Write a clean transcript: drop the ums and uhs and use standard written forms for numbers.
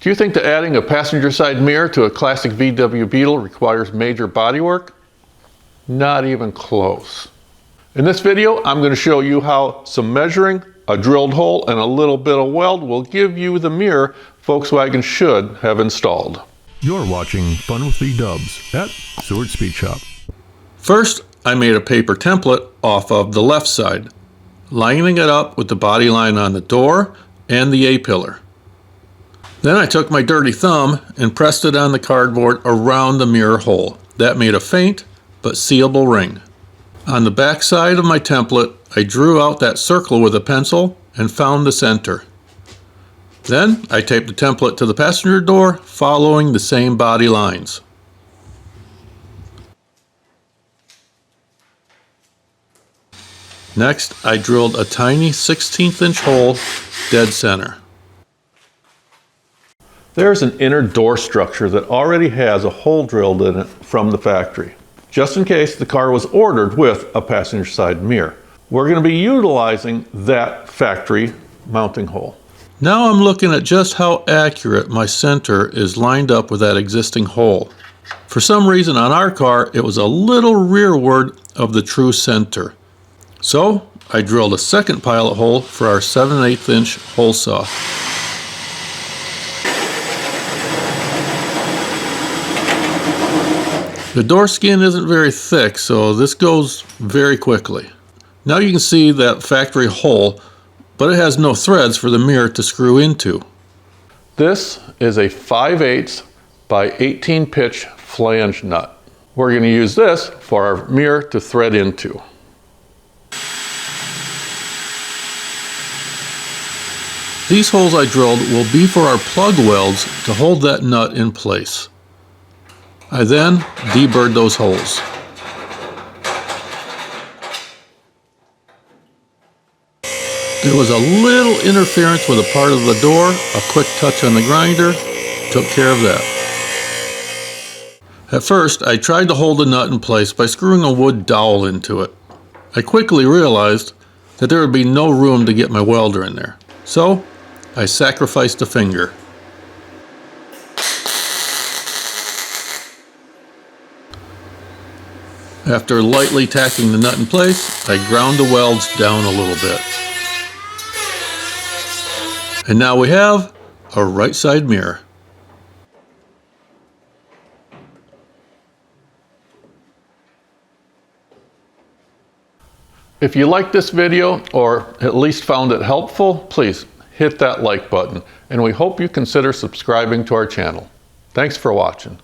Do you think that adding a passenger side mirror to a classic VW Beetle requires major bodywork? Not even close. In this video, I'm going to show you how some measuring, a drilled hole, and a little bit of weld will give you the mirror Volkswagen should have installed. You're watching Fun with V-Dubs at Seward Speed Shop. First, I made a paper template off of the left side, lining it up with the body line on the door and the A-pillar. Then I took my dirty thumb and pressed it on the cardboard around the mirror hole. That made a faint but sealable ring. On the back side of my template, I drew out that circle with a pencil and found the center. Then I taped the template to the passenger door, following the same body lines. Next, I drilled a tiny 1/16 inch hole dead center. There's an inner door structure that already has a hole drilled in it from the factory, just in case the car was ordered with a passenger side mirror. We're going to be utilizing that factory mounting hole. Now I'm looking at just how accurate my center is lined up with that existing hole. For some reason on our car, it was a little rearward of the true center. So I drilled a second pilot hole for our 7/8 inch hole saw. The door skin isn't very thick, so this goes very quickly. Now you can see that factory hole, but it has no threads for the mirror to screw into. This is a 5/8 by 18 pitch flange nut. We're going to use this for our mirror to thread into. These holes I drilled will be for our plug welds to hold that nut in place. I then deburred those holes. There was a little interference with a part of the door. A quick touch on the grinder took care of that. At first, I tried to hold the nut in place by screwing a wood dowel into it. I quickly realized that there would be no room to get my welder in there, so I sacrificed a finger. After lightly tacking the nut in place, I ground the welds down a little bit. And now we have a right side mirror. If you liked this video, or at least found it helpful, please hit that like button, and we hope you consider subscribing to our channel. Thanks for watching.